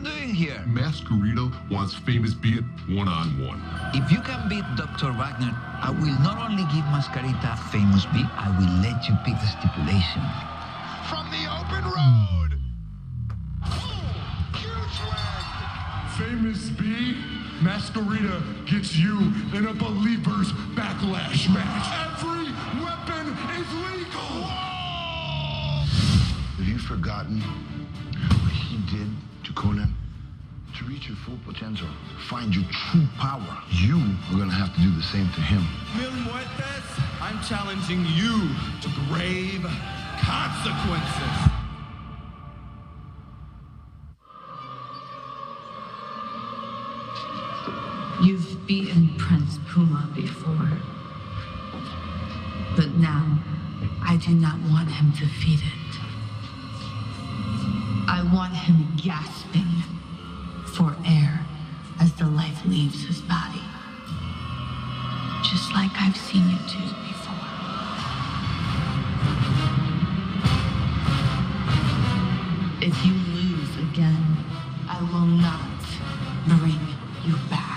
doing here? Mascarita wants Famous B at one-on-one. If you can beat Dr. Wagner, I will not only give Mascarita Famous B, I will let you pick the stipulation. From the open road! Huge leg! Famous B, Mascarita gets you in a Believers Backlash match. Every weapon is legal! Whoa! Have you forgotten what he did to Conan? To reach your full potential, find your true power, you are gonna have to do the same to him. Mil Muertes, I'm challenging you to grave consequences. You've beaten Prince Puma before. But now, I do not want him defeated. I want him gasping for air as the life leaves his body. Just like I've seen you do before. If you lose again, I will not bring you back.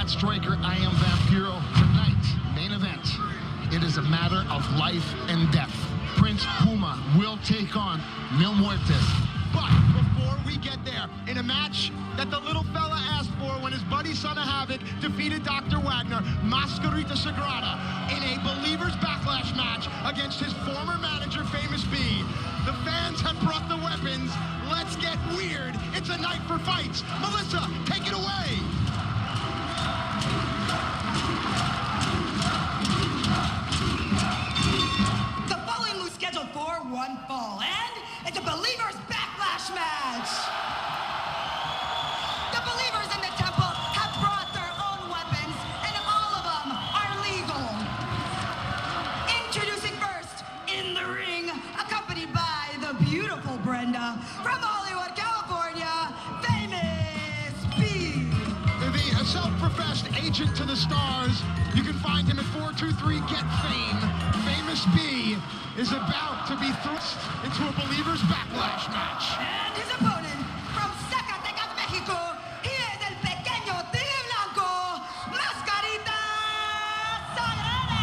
Striker, I am Vampiro. Tonight, main event. It is a matter of life and death. Prince Puma will take on Mil Muertes. But before we get there, in a match that the little fella asked for when his buddy Son of Havoc defeated Dr. Wagner, Mascarita Sagrada, in a Believers Backlash match against his former manager, Famous B. The fans have brought the weapons. Let's get weird. It's a night for fights. Melissa, take it away. One fall, and it's a Believers Backlash match! The Believers in the temple have brought their own weapons, and all of them are legal. Introducing first, in the ring, accompanied by the beautiful Brenda, from Hollywood, California, Famous B. The self-professed agent to the stars. You can find him at 423 Get Fame. Famous B is about to be thrust into a Believers Backlash match. And his opponent from Zacatecas, Mexico, he is el pequeño tigre blanco, Mascarita Sagrada.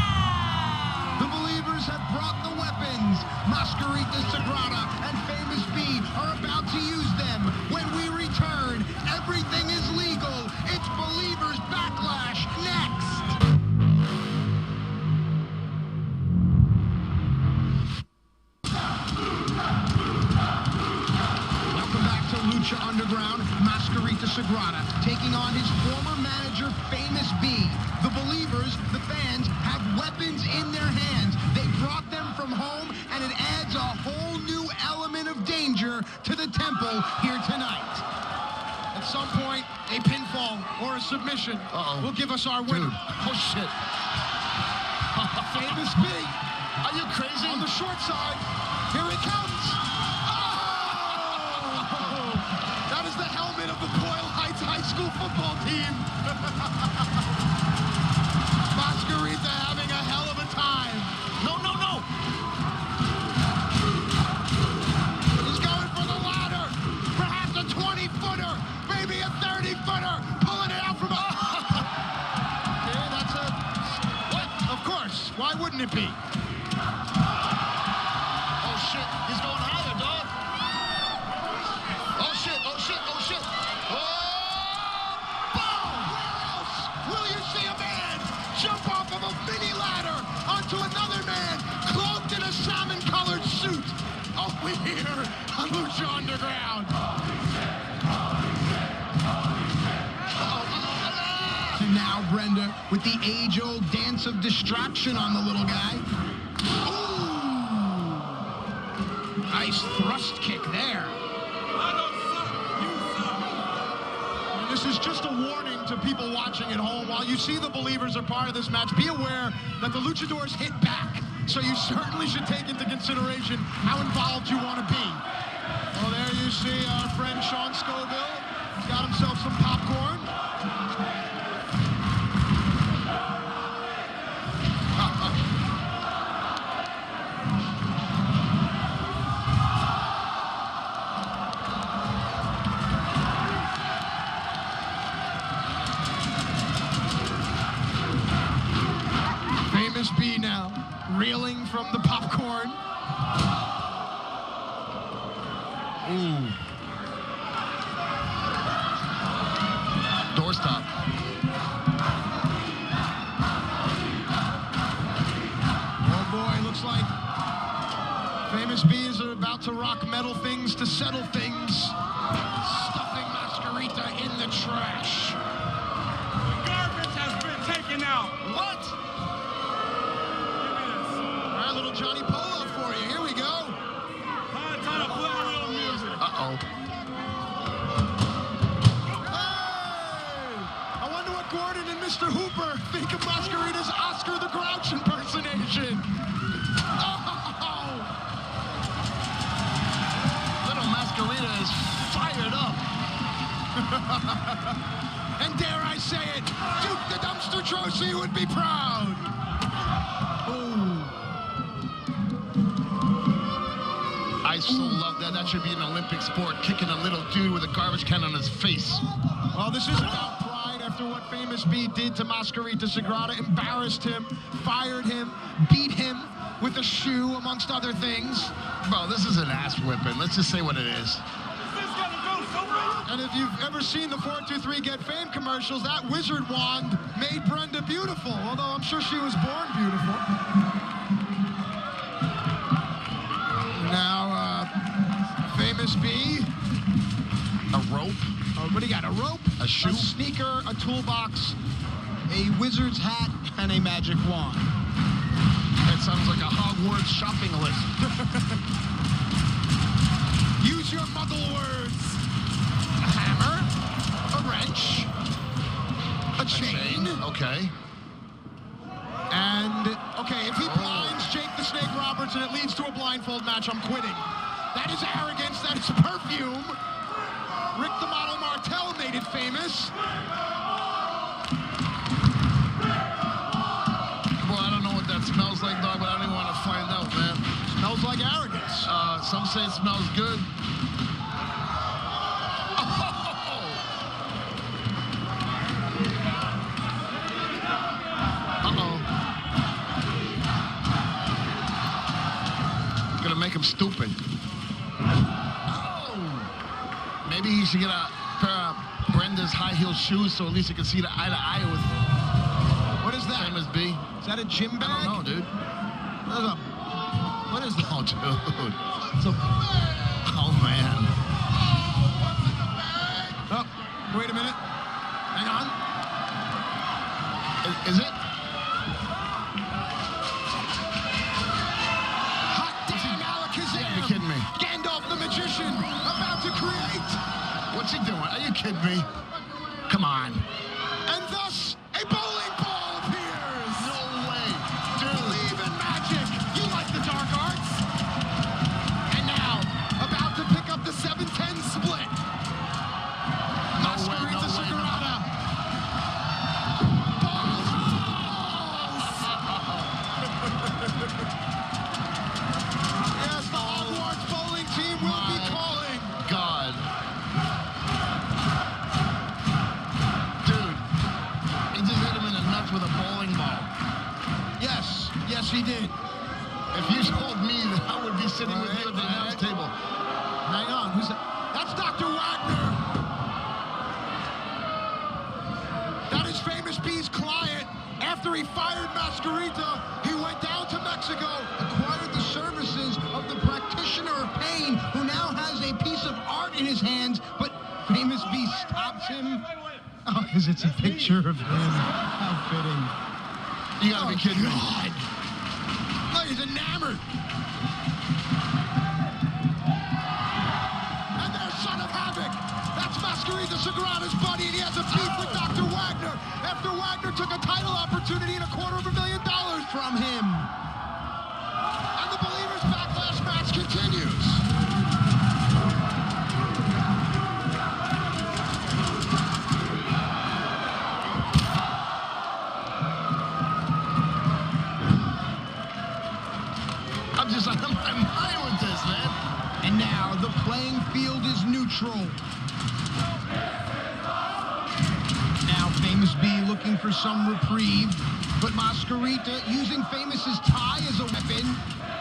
The Believers have brought the weapons. Mascarita Sagrada and Famous B are about to use them. When we return, everything is legal. It's Believers Backlash next. Lucha Underground, Mascarita Sagrada, taking on his former manager, Famous B. The Believers, the fans, have weapons in their hands. They brought them from home, and it adds a whole new element of danger to the temple here tonight. At some point, a pinfall or a submission will give us our winner. Dude. Oh, shit. Famous B. Are you crazy? On the short side, here it comes. The helmet of the Boyle Heights High School football team. Mascarita having a hell of a time. No. He's going for the ladder. Perhaps a 20-footer. Maybe a 30-footer. Pulling it out from a... Okay, that's a... What? Of course. Why wouldn't it be? Oh, shit. He's going higher, dog. Oh, shit. Oh! Boom! Where else will you see a man jump off of a mini ladder onto another man cloaked in a salmon-colored suit? Over here on Lucha Underground. So now Brenda around with the age-old dance of distraction on the little guy. Ooh. Nice thrust kick there. And this is just a warning to people watching at home. While you see the believers are part of this match, be aware that the luchadors hit back. So you certainly should take into consideration how involved you want to be. Well, there you see our friend Sean Scoville. He's got himself some popcorn. Famous B now, reeling from the popcorn. Ooh. Doorstop. Oh boy, looks like Famous B is about to rock metal things to settle things. Stuffing Mascarita in the trash. The garbage has been taken out. What? Give me this. All right, little Johnny Polo for you. Here we go. Time to play a little music. Uh-oh. I wonder what Gordon and Mr. Hooper think of Mascarita's Oscar the Grouch impersonation. Oh! Little Mascarita is fired up. And dare I say it, Duke the Dumpster Trosy would be proud. Ooh. I so love that. That should be an Olympic sport, kicking a little dude with a garbage can on his face. Well, this is about pride after what Famous B did to Mascarita Sagrada, embarrassed him, fired him, beat him with a shoe, amongst other things. Bro, this is an ass whipping. Let's just say what it is. And if you've ever seen the 423 Get Fame commercials, that wizard wand made Brenda beautiful, although I'm sure she was born beautiful. Now, Famous B. A rope. What do you got? A rope, a shoe, a sneaker, a toolbox, a wizard's hat, and a magic wand. That sounds like a Hogwarts shopping list. Use your muggle words. A hammer, a wrench, a chain. Okay. And, okay, if he blinds Jake the Snake Roberts and it leads to a blindfold match, I'm quitting. That is arrogance. That is perfume. Rick the Model Martel made it famous. Well, I don't know what that smells like, dog, but I don't even want to find out, man. Smells like arrogance. Some say it smells good. Gonna make him stupid. Oh. Maybe he should get a pair of Brenda's high heel shoes so at least he can see the eye to eye with. What is that? Famous B. Is that a gym bag? I don't know, dude. What is that? Oh, dude. It's a bag. Oh, man. Oh, wait a minute. Hang on. Is it? You're kidding me. Gandalf the magician about to create. What's he doing? Are you kidding me? Come on. And thus, a bowling ball appears. No way. Dude. Believe in magic. You like the dark arts. And now, about to pick up the 7-10 split. Mascarita Sagrada. Balls. Yes, the Hogwarts bowling team will be calling. God. Dude. because it's a picture of him. How fitting. You gotta be kidding me. God. Look, he's enamored. And there's Son of Havoc. That's Mascarita Sagrada's buddy, and he has a beef with Dr. Wagner after Wagner took a title opportunity and $250,000 from him. And the Believers Backlash match continues. I'm high with this, man. And now the playing field is neutral. Now Famous B looking for some reprieve, but Mascarita using Famous's tie as a weapon.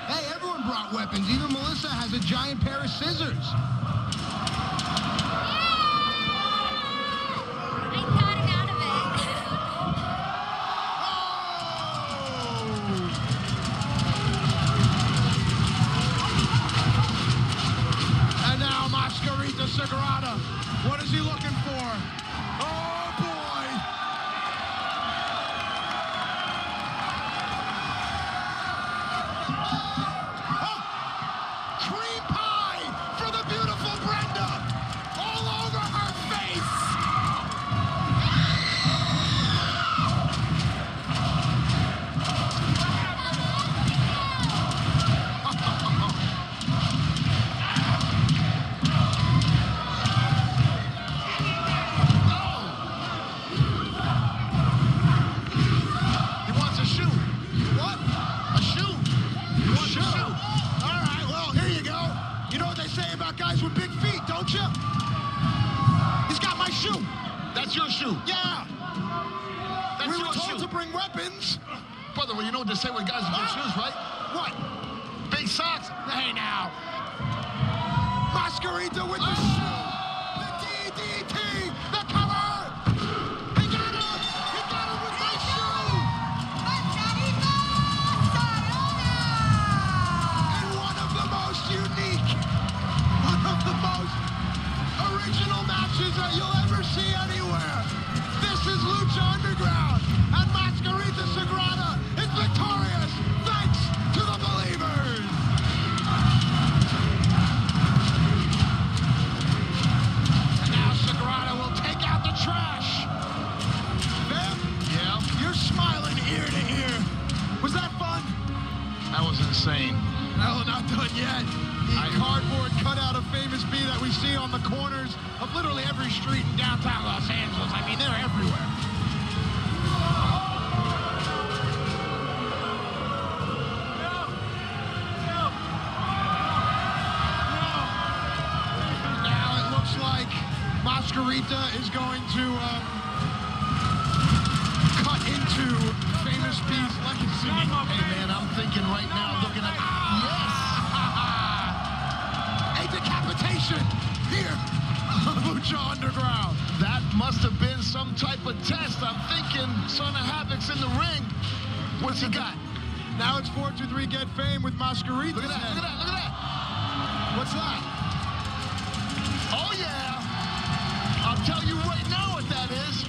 Hey, everyone brought weapons. Even Melissa has a giant pair of scissors. I got him out of it. And now Mascarita Sagrada. What is he looking for? Oh, boy. Oh, cream pie for the beautiful Brenda. All over her face. He wants a shoe. What? A shoe? He wants a shoe. All right, well, here you go. You know what they say about guys with big feet, don't you? He's got my shoe. That's your shoe. Yeah. That's We your were told shoe. to bring weapons. Brother, well, you know what they say with guys with big shoes, right? What? Big socks. Hey, now. Mascarita with the shoe. The DDT. The cover. He got him. He got him with my shoe. Mascarita Sagrada! And one of the most unique, one of the most original matches that you'll ever see anywhere. This is Lucha Underground, and Mascarita Sagrada is victorious thanks to the Believers. And now Sagrada will take out the trash. Bam, Yeah, you're smiling ear to ear. Was that fun? that was insane. No, not done yet. The cardboard cutout of Famous B that we see on the corners of literally every street in downtown Los Angeles. I mean, they're everywhere. Now it looks like Mascarita is going to cut into Famous B's legacy. Hey, man, I'm thinking right now, looking at... A decapitation here on Lucha Underground. That must have been some type of test. I'm thinking Son of Havoc's in the ring. What's he got? Now it's 4-2-3 Get Fame with Mascarita. Look at that, look at that, look at that. What's that? Oh, yeah. I'll tell you right now what that is.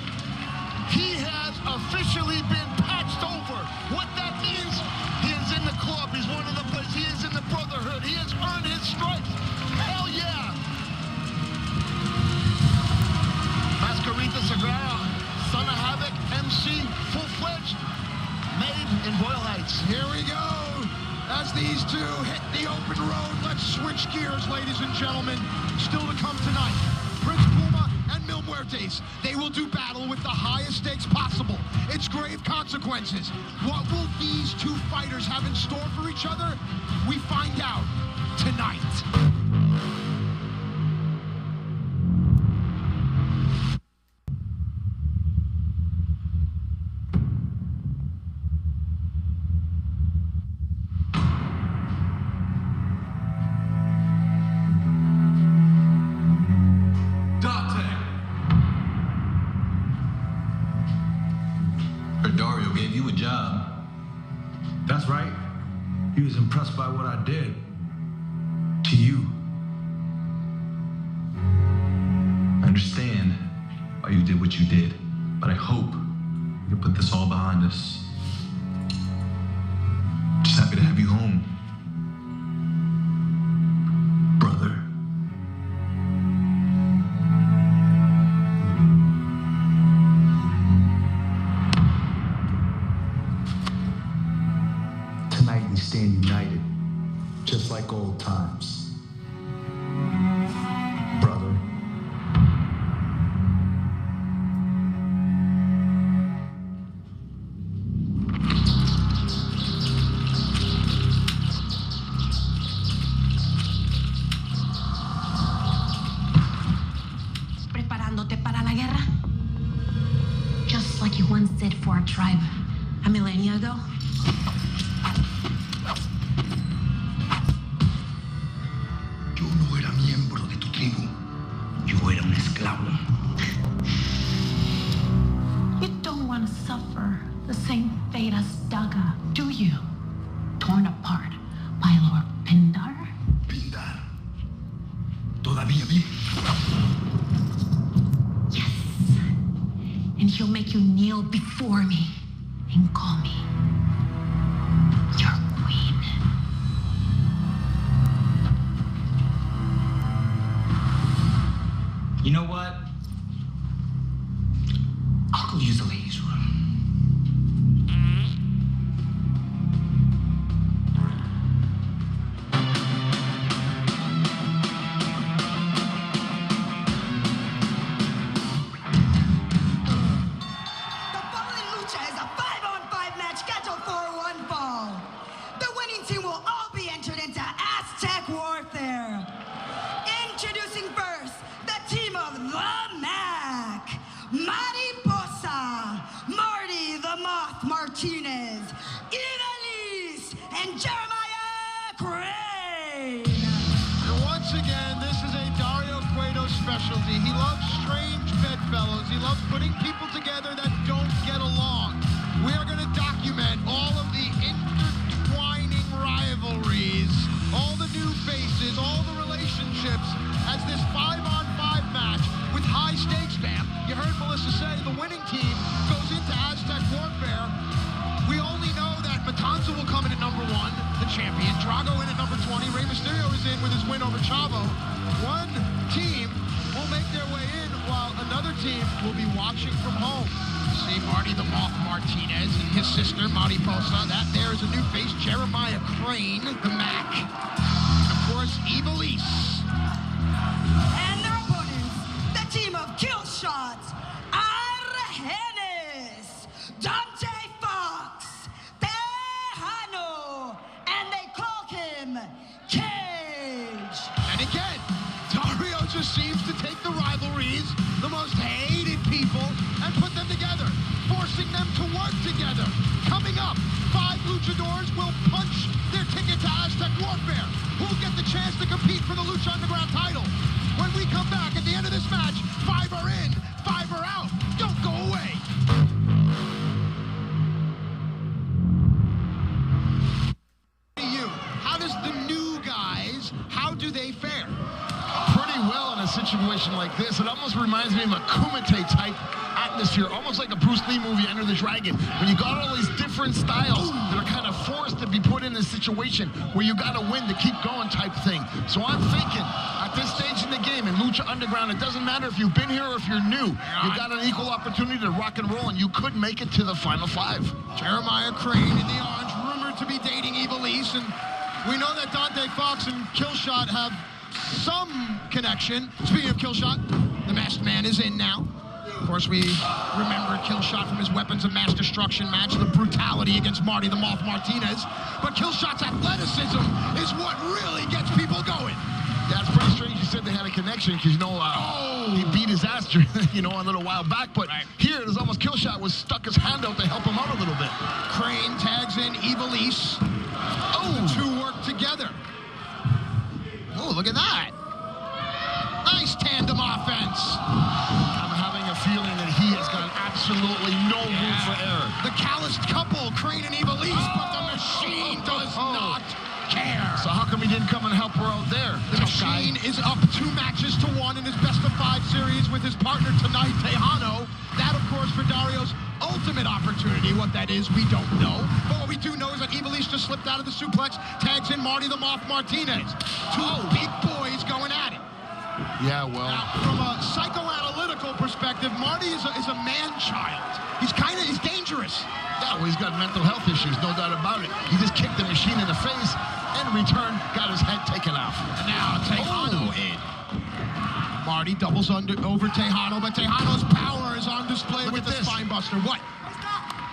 He has officially been patched over. What that means, he is in the club. He's one of the players. He is in the Brotherhood. He has earned his stripes. Hell yeah. Mascarita Sagrada, Son of Havoc, MC, full-fledged, made in Boyle Heights. Here we go. As these two hit the open road, let's switch gears, ladies and gentlemen. Still to come tonight, Prince Puma and Mil Muertes. They will do battle with the highest stakes possible. It's grave consequences. What will these two fighters have in store for each other? We find out tonight. Dante! Dario gave you a job. That's right. He was impressed by what I did. To you. I understand why you did what you did. But I hope we can put this all behind us. Just happy to have you home, brother. Tonight we stand united, just like old times. Brother. ¿Preparándote para la guerra? Just like you once did for our tribe a millennia ago? Yo no era miembro de tu tribu. Yo era un esclavo. You don't want to suffer the same fate as Daga, do you? Torn apart by Lord Pindar? Pindar. ¿Todavía vive? Yes. And he'll make you kneel before me and call me your queen. You know what? I'll go use the ladies' room. The following Lucha is a 5-on-5 match scheduled for one fall. The winning team will all be entered into Aztec warfare. Introducing first, the team of the Mack, Posa, Marty the Moth Martinez, Ivelese, and Jeramiah Crane. And once again, this is a Dario specialty. He loves strange bedfellows. He loves putting people together that don't get along. We are going to document all of the intertwining rivalries, all the new faces, all the relationships as this 5-on-5 match with high stakes, man. You heard Melissa say the winning team goes into Aztec warfare. We only know that Matanza will come in at number 1, the champion. Drago in at number 20. Rey Mysterio is in with his win over Chavo. One team will make their way in while another team will be watching from home. See Marty the Moth Martinez and his sister, Marty Posa. That there is a new face, Jeramiah Crane, the Mack. And of course, Ivelese. And their opponents, the team of Killshot, Dante, Texano, and they call him Cage. And again, Dario just seems to take the rivalries, the most hated people, and put them together, forcing them to work together. Coming up, 5 luchadors will punch their ticket to Aztec warfare. Who'll get the chance to compete for the Lucha Underground title? When we come back at the end of this match, 5 are in, 5 are out. Don't go away. How does the new guys, how do they fare? Pretty well in a situation like this. It almost reminds me of a Kumite type atmosphere, almost like a Bruce Lee movie, Enter the Dragon, when you got all these different styles that are kind of forced to be put in a situation where you got to win to keep going type thing. So I'm thinking, at this stage in the game, in Lucha Underground, it doesn't matter if you've been here or if you're new. You got an equal opportunity to rock and roll, and you could make it to the final 5. Jeramiah Crane in the orange, rumored to be dating Ivelese, and we know that Dante Fox and Killshot have some connection. Speaking of Killshot, the Masked Man is in now. Of course, we remember Killshot from his Weapons of Mass Destruction match, the brutality against Marty the Moth Martinez. But Killshot's athleticism is what really gets people going. Yeah, it's pretty strange you said they had a connection, because, you know, he beat his ass, you know, a little while back. But here, it was almost Killshot was stuck his hand out to help him out a little bit. Crane tags in Ivelese. Oh, the two work together. Oh, look at that. Nice tandem offense. I'm having a feeling that he has got absolutely no room for error. The calloused couple, Crane and Ivelese, but the machine does not care. So how come he didn't come and help her out there? The machine is up 2 matches to 1 in his best of 5 series with his partner tonight, Texano. That, of course, for Dario's ultimate opportunity. What that is, we don't know. But what we do know is that Ivelese just slipped out of the suplex, tags in Marty the Moth Martinez. Two big boys going at it. Yeah, well. Now, from a psychoanalytical perspective, Marty is a man-child. He's dangerous. Yeah, well, he's got mental health issues, no doubt about it. He just kicked the machine in the face, and in return, got his head taken off. And now Texano in. Marty doubles over Texano, but Texano's power is on display with the spine buster. What?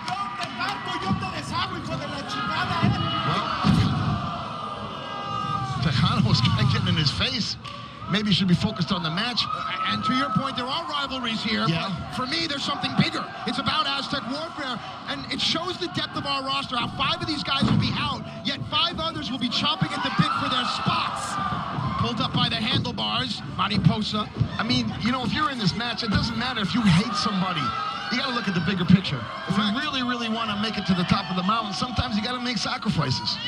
Well, Texano was kind of getting in his face. Maybe he should be focused on the match. And to your point, there are rivalries here. Yeah. But for me, there's something bigger. It's about Aztec warfare, and it shows the depth of our roster. How 5 of these guys will be out, yet 5 others will be chomping at the bit for their spots. Pulled up by the handlebars, Marty Posa. I mean, you know, if you're in this match, it doesn't matter if you hate somebody. You got to look at the bigger picture. If you really, really want to make it to the top of the mountain, sometimes you got to make sacrifices.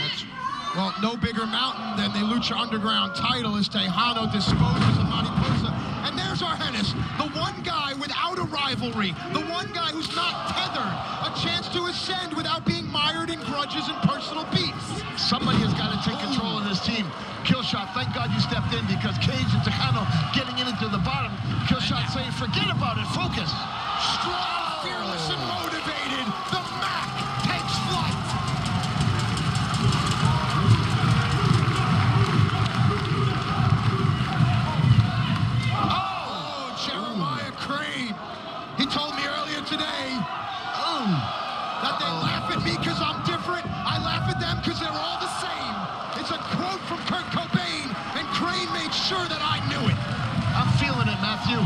Well, no bigger mountain than the Lucha Underground title as Texano disposes of Marty Posa. And there's our Hennis, the one guy without a rivalry, the one guy who's not tethered, a chance to ascend without being mired in grudges and personal beefs. Somebody has got to take control of this team. Killshot, thank God you stepped in, because Cage and Texano getting in into the bottom. Killshot saying, forget about it, focus. Strong, fearless, and motivated, the Mack takes flight. Jeramiah Crane. He told me earlier today that they laugh at me because I'm different. I laugh at them because they're all the same. It's a quote from Kurt Cobain, and Crane made sure that I knew it. I'm feeling it, Matthew.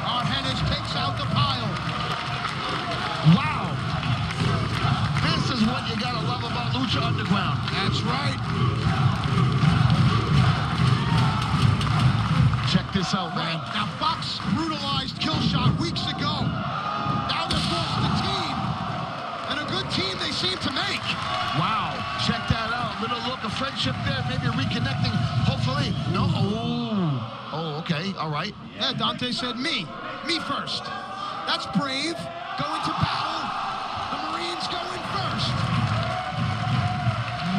Our Hennis takes out the pile. Wow. This is what you gotta love about Lucha Underground. That's right. Check this out, man. Now, Fox brutalized Killshot weeks ago. Now they're forced the team. And a good team they seem to make. Wow. Check that out. Little look of friendship there. Maybe reconnecting. Hopefully. No. Oh, okay. All right. Yeah, Dante said me. Me first. That's brave. Going to battle. The Marines going first.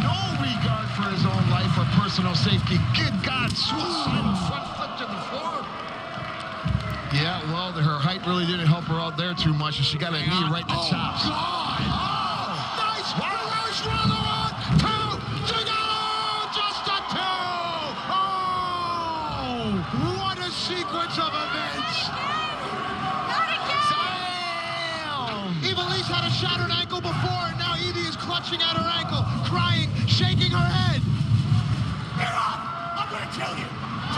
No regard for his own life or personal safety. Good God. Suicidal front flip to the floor. Yeah, well, her height really didn't help her out there too much. She got a knee right in the chops. God. Nice. Reverse run on. 2. Together. Just a 2. Oh, what a sequence of events. Ivelese had a shattered ankle before, and now Evie is clutching at her ankle, crying, shaking her head. Get up! I'm gonna kill you!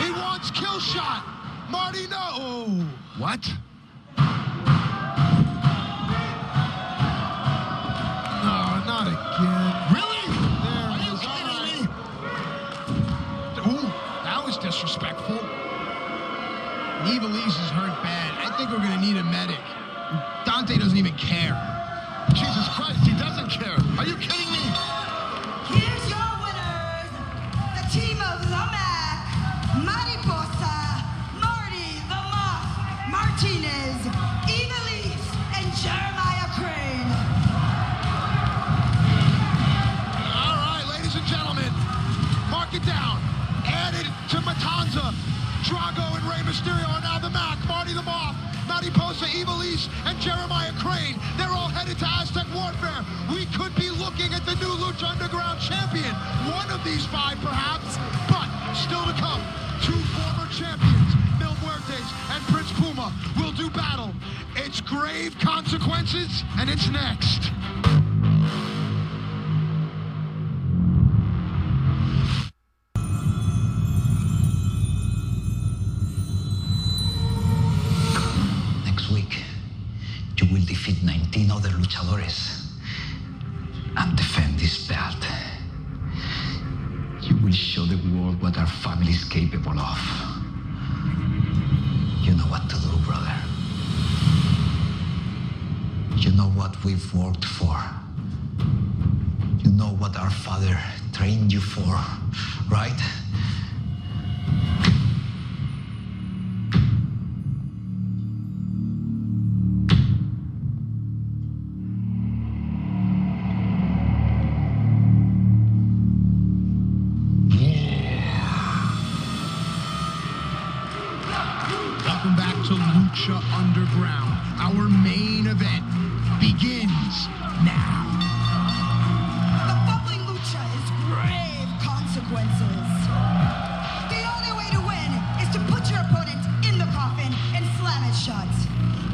He wants Killshot. Marty, no. What? No, not again. Really? There Are you it is. kidding me? Ooh, that was disrespectful. Ivelese is hurt bad. I think we're gonna need a medic. Dante doesn't even care. Jesus Christ, he doesn't care. Are you kidding me? Here's your winners, the team of the Mack, Posa, Marty the Moth Martinez, Ivelese, and Jeramiah Crane. All right, ladies and gentlemen, mark it down. Added to Matanza, Drago and Rey Mysterio are now the Mack, Marty the Moth, Posa, Ivelese, and Jeramiah Crane. They're all headed to Aztec warfare. We could be looking at the new Lucha Underground champion. One of these 5, perhaps, but still to come. 2 former champions, Mil Muertes and Prince Puma, will do battle. It's grave consequences, and it's next. You will defeat 19 other luchadores and defend this belt. You will show the world what our family is capable of. You know what to do, brother. You know what we've worked for. You know what our father trained you for, right? to Lucha Underground. Our main event begins now. The following lucha is grave consequences. The only way to win is to put your opponent in the coffin and slam it shut.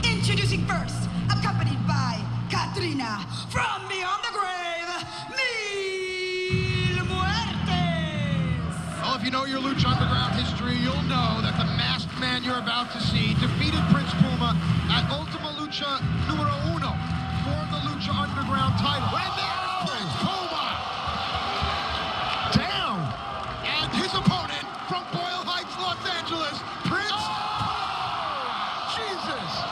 Introducing first, accompanied by Katrina from beyond the grave, Mil Muertes. Well, if you know your Lucha Underground history, you'll know that the masked man you're about to see defeated Prince Puma at Ultima Lucha Numero Uno for the Lucha Underground title. And there's Prince Puma! Down! And his opponent from Boyle Heights, Los Angeles, Prince... Oh! Jesus!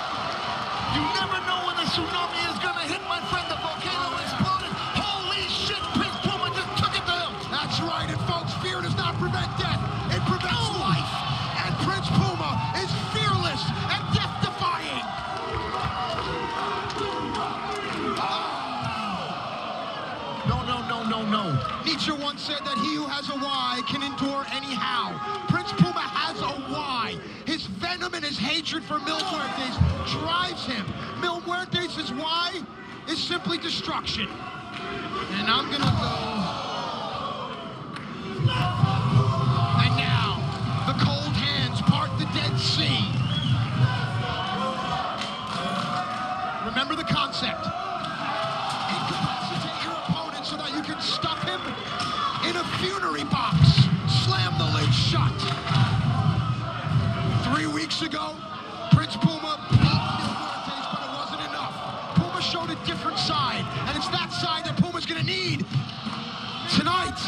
You never know when the tsunami is gonna hit, my friend. The volcano exploded. Holy shit, Prince Puma just took it to him. That's right, and folks, fear does not prevent death. It prevents life. And Prince Puma is fearless and death-defying. No. Nietzsche once said that he who has a why can endure any how. Prince Puma has a why. His venom and his hatred for Mil Muertes drives him. Mil Muertes' why is simply destruction. And I'm gonna go... And now, the cold hands part the Dead Sea. Remember the concept. Incapacitate your opponent so that you can stuff him in a funerary box. Slam the lid shut. 3 weeks ago, Prince Puma beat Mil Muertes, but it wasn't enough. Puma showed a different side, and it's that side that Puma's gonna need tonight.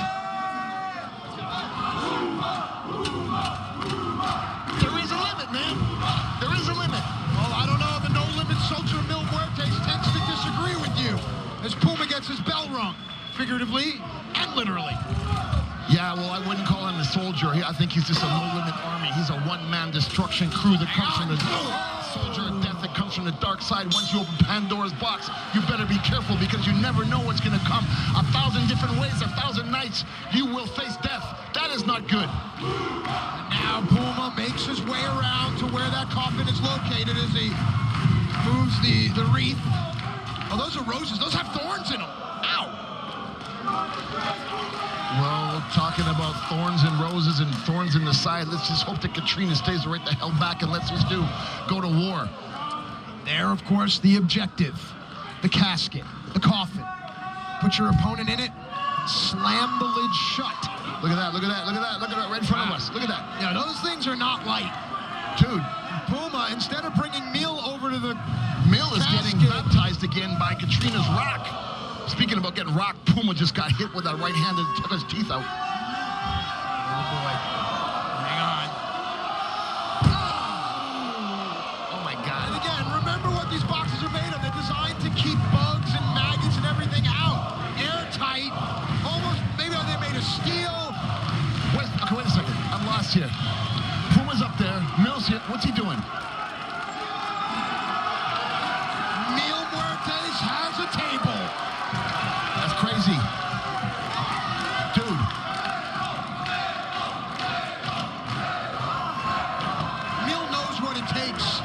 There is a limit, man. There is a limit. Well, I don't know. The no-limit soldier Mil Muertes tends to disagree with you as Puma gets his bell rung, figuratively and literally. Yeah, well, I wouldn't call him a soldier. I think he's just a no-limit army. He's a one-man destruction crew that comes from the soldier of death that comes from the dark side. Once you open Pandora's box, you better be careful because you never know what's going to come. 1,000 different ways, 1,000 nights, you will face death. That is not good. And now Puma makes his way around to where that coffin is located as he moves the wreath. Oh, those are roses. Those have thorns in them. Ow! Well, talking about thorns and roses and thorns in the side, let's just hope that Katrina stays right the hell back and lets us go to war. There, of course, the objective. The casket. The coffin. Put your opponent in it. Slam the lid shut. Look at that, look at that, look at that, look at that, right in front of us. Look at that. Yeah, those things are not light. Dude. Puma, instead of bringing Mil over to the Mil is getting baptized again by Katrina's rock. Speaking about getting rocked, Puma just got hit with that right hand and took his teeth out. Oh, boy. Hang on. Oh, my God. And again, remember what these boxes are made of. They're designed to keep bugs and maggots and everything out. Airtight. Almost, maybe they're made of steel. Wait a second. I'm lost here. Puma's up there. Mil's here. What's he doing? Mil Muertes has a table. That's crazy. Dude. Mil knows what it takes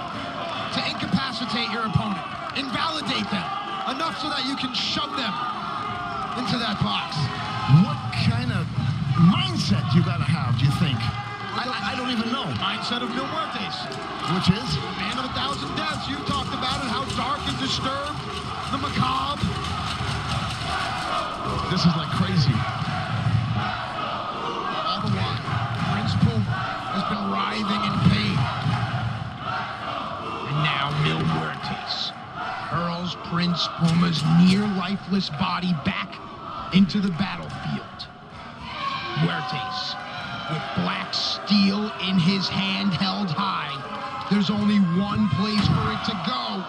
to incapacitate your opponent. Invalidate them. Enough so that you can shove them into that box. What kind of mindset you gotta have, do you think? I don't even know. Mindset of Mil Muertes. Which is? Man of 1,000 deaths. You talked about it, how dark and disturbed, the macabre. This is like crazy. All the while, Prince Puma has been writhing in pain. And now Mil Muertes hurls Prince Puma's near-lifeless body back into the battlefield. Muertes, with black steel in his hand held high, there's only one place for it to go.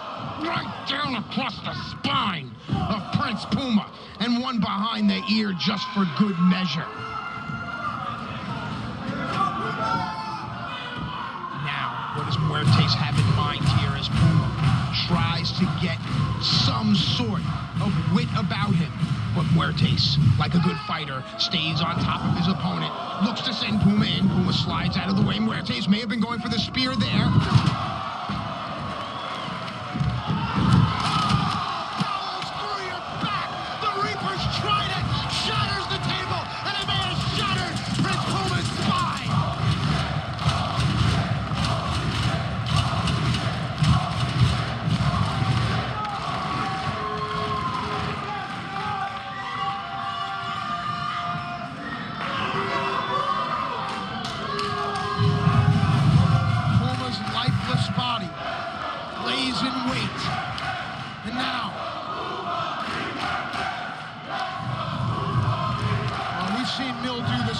Right down across the spine of Prince Puma, and one behind the ear just for good measure. Now, what does Muertes have in mind here as Puma tries to get some sort of wit about him? But Muertes, like a good fighter, stays on top of his opponent, looks to send Puma in. Puma slides out of the way. Muertes may have been going for the spear there.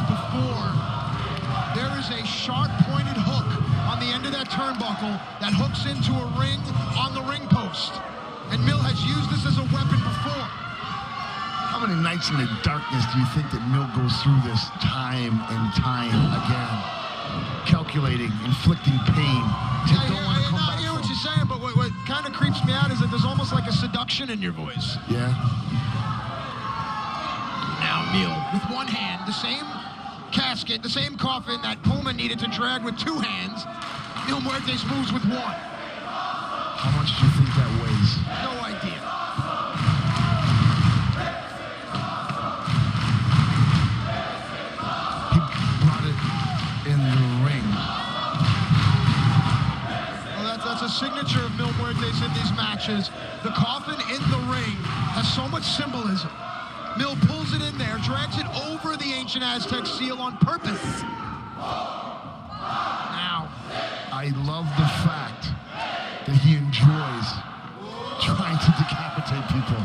before, there is a sharp-pointed hook on the end of that turnbuckle that hooks into a ring on the ring post. And Mil has used this as a weapon before. How many nights in the darkness do you think that Mil goes through this time and time again? Calculating, inflicting pain. I hear what you're saying, but what kind of creeps me out is that there's almost like a seduction in your voice. Yeah. Now Mil, with one hand, the same casket, the same coffin that Puma needed to drag with two hands, Mil Muertes moves with one. How much do you think that weighs? No idea. He brought it in the ring. Well, that's a signature of Mil Muertes in these matches. The coffin in the ring has so much symbolism. Mil pulls it in there, drags it over the ancient Aztec seal on purpose. Now, I love the fact that he enjoys trying to decapitate people.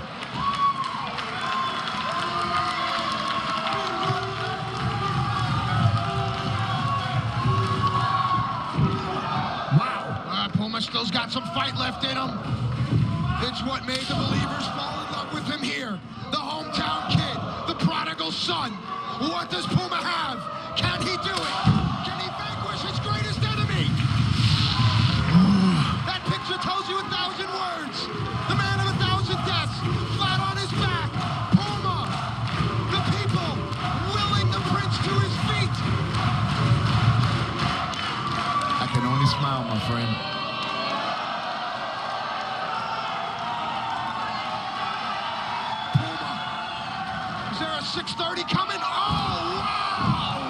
Wow. Puma still's got some fight left in him. It's what made the believers fall in love with him here. The hometown kid, the prodigal son. What does Puma have? Can he do it? Can he vanquish his greatest enemy? That picture tells you 1,000 words. The man of 1,000 deaths, flat on his back. Puma, the people willing the prince to his feet. I can only smile, my friend. Puma, is there a 630 coming? Oh, wow!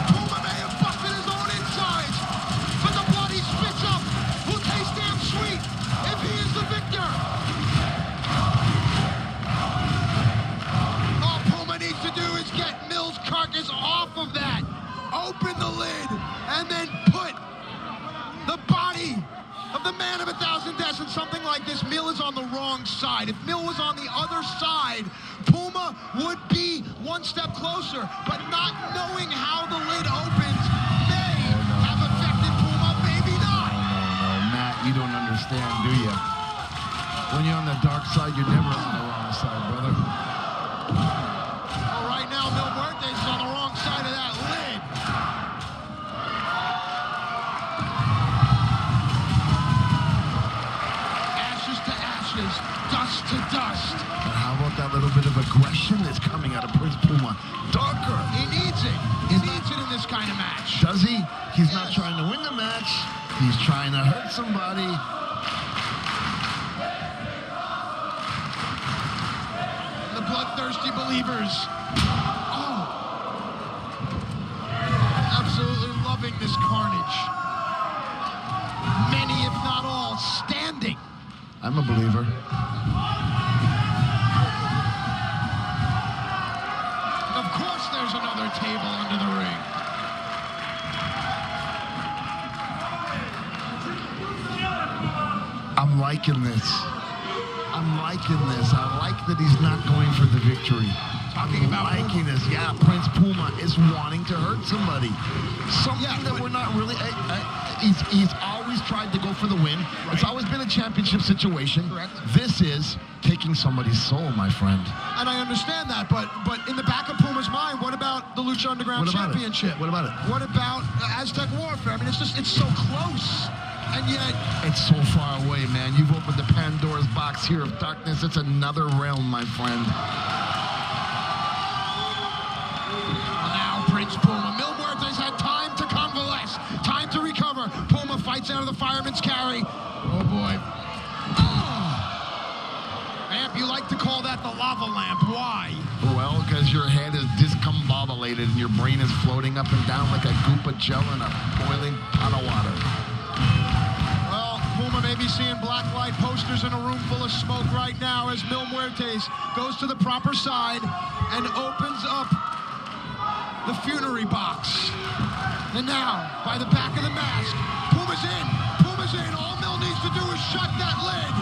Puma may have busted his own insides, but the blood he spits up will taste damn sweet if he is the victor. All Puma needs to do is get Mil's carcass off of that, open the lid, and then put the body of the man of 1,000 deaths in something like this. Mil is on the wrong side. If Mil was on the other side, Puma would be one step closer, but not knowing how the lid opens may have affected Puma, maybe not. No, Matt, you don't understand, do you? When you're on the dark side, you're never on the wrong side, brother. Well, right now, Mil Muertes is on the wrong side of that lid. Ashes to ashes, dust to dust. And how about that little bit of aggression that's coming out of Prince Puma? Darker. He needs it. He needs it in this kind of match. Does he? He's not trying to win the match. He's trying to hurt somebody. The bloodthirsty believers. Oh. Absolutely loving this carnage. Many, if not all, standing. I'm a believer. Of course there's another table under the ring. I'm liking this. I'm liking this. I like that he's not going for the victory. Talking about liking this. Yeah, Prince Puma is wanting to hurt somebody. Something that we're not really... He's always tried to go for the win. Right. It's always been a championship situation. Correct. This is taking somebody's soul, my friend. And I understand that, but in the back of Puma's mind, what about the Lucha Underground Championship? What about it? What about Aztec Warfare? I mean, it's so close. And yet... It's so far away, man. You've opened the Pandora's box here of darkness. It's another realm, my friend. Well, now, Prince Puma. Mil Muertes had time to convalesce, time to recover. Puma fights out of the fireman's carry. Oh, boy. Amp, you like to call that the lava lamp. Why? Well, because your head is discombobulated and your brain is floating up and down like a goop of gel in a boiling pot of water. Well, Puma may be seeing black light posters in a room full of smoke right now as Mil Muertes goes to the proper side and opens up the funerary box. And now, by the back of the mask, Puma's in. Puma's in. All Mil needs to do is shut that lid.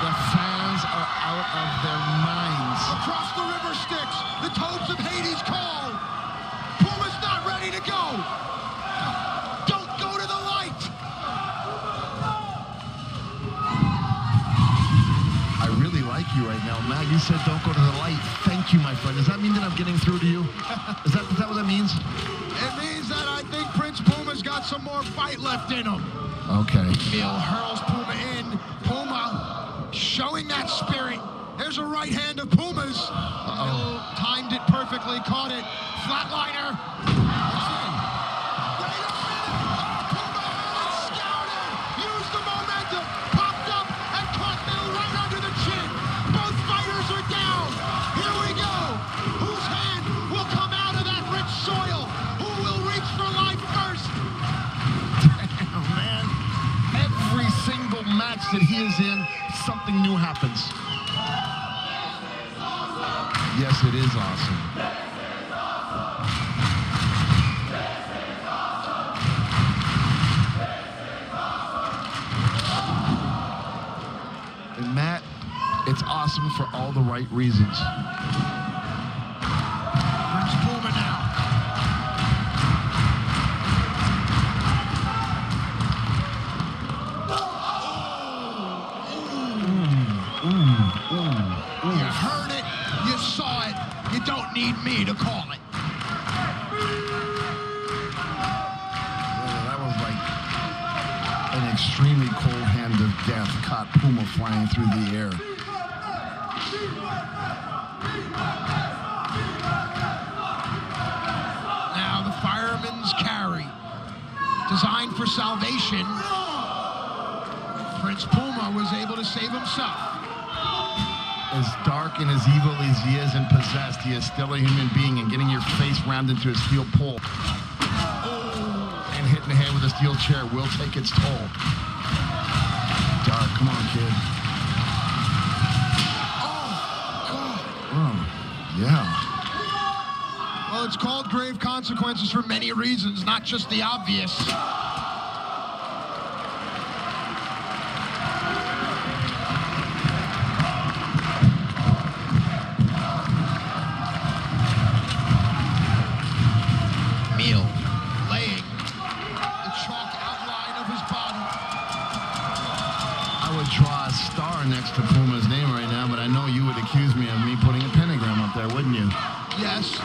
The fans are you right now, Matt. You said don't go to the light. Thank you, my friend. Does that mean that I'm getting through to you? Is that what that means? It means that I think Prince Puma's got some more fight left in him. Okay. Mil hurls Puma in. Puma showing that spirit. There's a right hand of Puma's. Mil timed it perfectly, caught it. Flatliner. That he is in, something new happens. Yes, it is awesome. And Matt, it's awesome for all the right reasons. Prince Puma now. You heard it, you saw it, you don't need me to call it. Yeah, that was like an extremely cold hand of death caught Puma flying through the air. Now the fireman's carry, designed for salvation. Prince Puma was able to save himself. As dark and as evil as he is and possessed, he is still a human being, and getting your face rammed into a steel pole and hitting the head with a steel chair will take its toll. Dark, come on, kid. Oh, yeah. Well, it's called grave consequences for many reasons, not just the obvious. Next to Puma's name right now, but I know you would accuse me of me putting a pentagram up there, wouldn't you? Yes.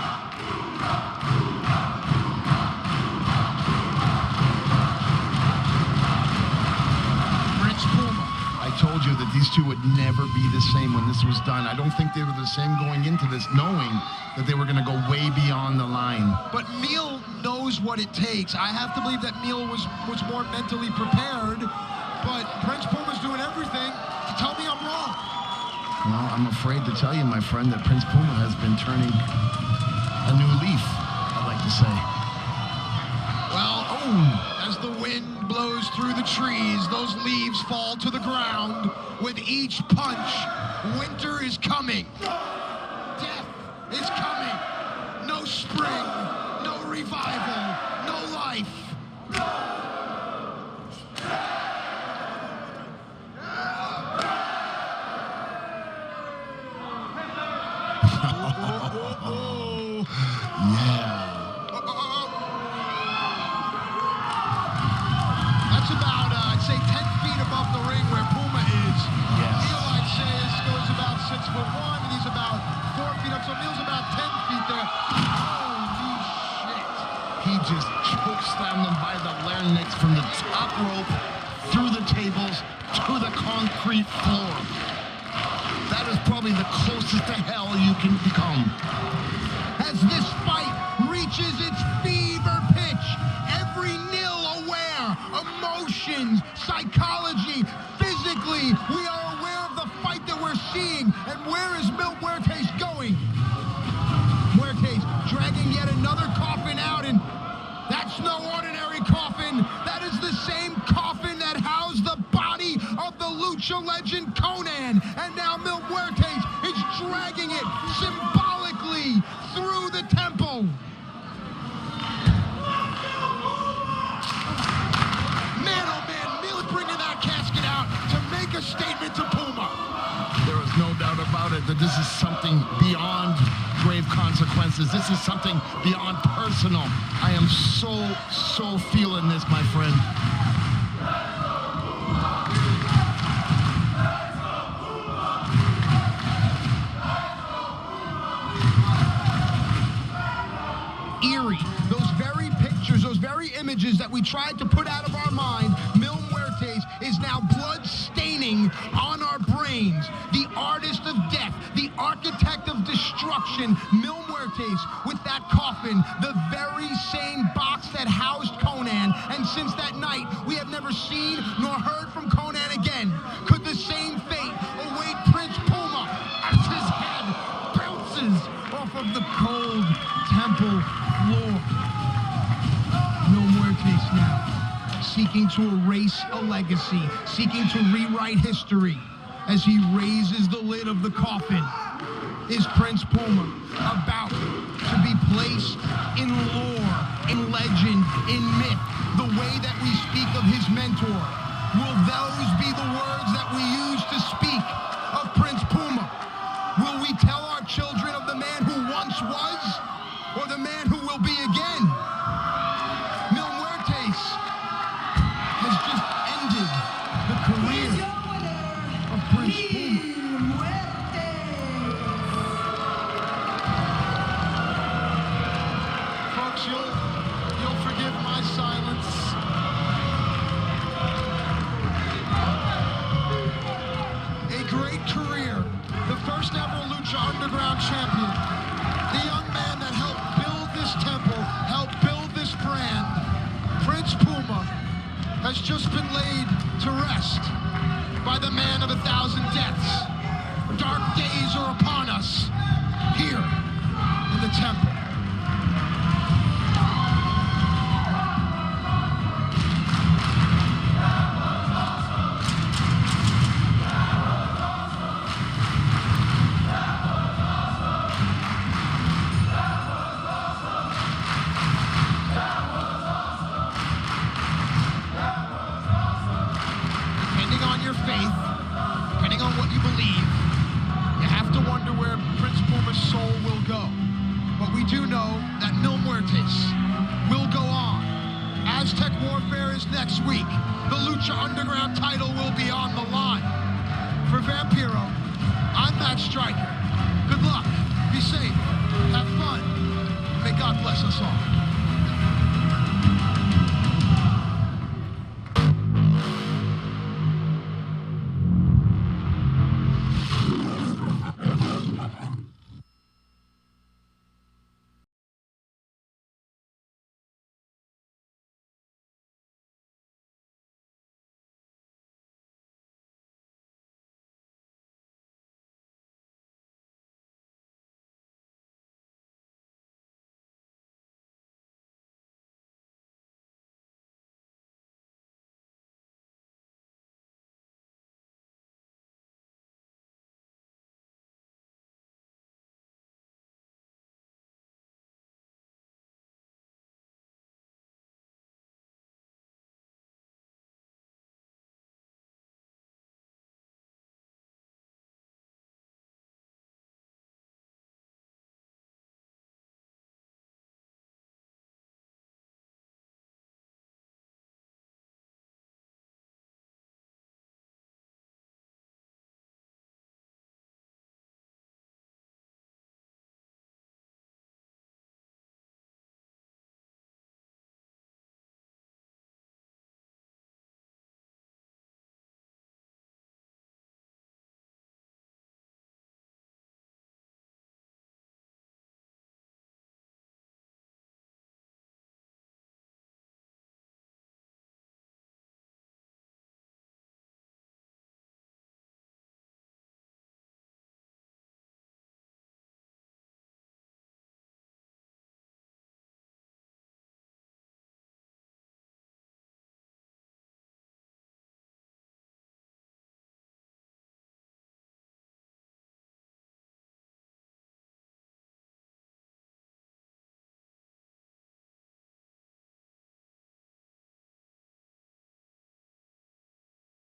Prince Puma. I told you that these two would never be the same when this was done. I don't think they were the same going into this, knowing that they were going to go way beyond the line. But Mil knows what it takes. I have to believe that Mil was more mentally prepared, but Prince Puma's doing everything. Tell me I'm wrong. Well, I'm afraid to tell you, my friend, that Prince Puma has been turning a new leaf, I'd like to say. Well, as the wind blows through the trees, those leaves fall to the ground. With each punch, winter is coming. Death is coming. No spring, no revival, no life. That's about, I'd say, 10 feet above the ring where Puma is. Yes. Mil, I'd say, goes about 6'1", and he's about 4 feet up, so Mil's about 10 feet there. Holy shit. He just chokeslammed them by the larynx from the top rope, through the tables, to the concrete floor. That is probably the closest to hell you can become. As this fight reaches its fever pitch, every nil aware, emotions, psychology, physically, we are aware of the fight that we're seeing. And where is Mil Muertes going? Muertes dragging yet another coffin out, and that's no ordinary coffin. That is the same coffin that housed the body of the Lucha legend Conan. And now Mil Muertes is dragging it symbolically through the temple. Man, oh man, Mil is bringing that casket out to make a statement to Puma. There is no doubt about it that this is something beyond grave consequences. This is something beyond personal. I am so feeling this, my friend. we tried to put out of our mind, Mil Muertes is now blood-staining on our brains. The artist of death, the architect of destruction, Mil Muertes, with that coffin, the very same box that housed Conan, and since that night, we have never seen nor heard from Conan again. Could the same fate await Prince Puma as his head bounces off of the cold temple floor? Mil Muertes now, seeking to erase a legacy, seeking to rewrite history. As he raises the lid of the coffin, is Prince Puma about to be placed in lore, in legend, in myth, the way that we speak of his mentor? Will those be the words that we use to speak of Prince Puma? Will we tell our children of the man who once was, or the man who will be again? Mil Muertes has just ended the career of Prince Puma. Folks, you'll forgive my silence. A great career, the first ever Lucha Underground champion, the young man that helped build this temple, helped build this brand, Prince Puma, has just been laid to rest by the man of 1,000 deaths. Dark days are upon us here in the temple. Depending on your faith, depending on what you believe, you have to wonder where Prince Puma's soul will go. But we do know that Mil Muertes will go on. Aztec Warfare is next week. The Lucha Underground title will be on the line.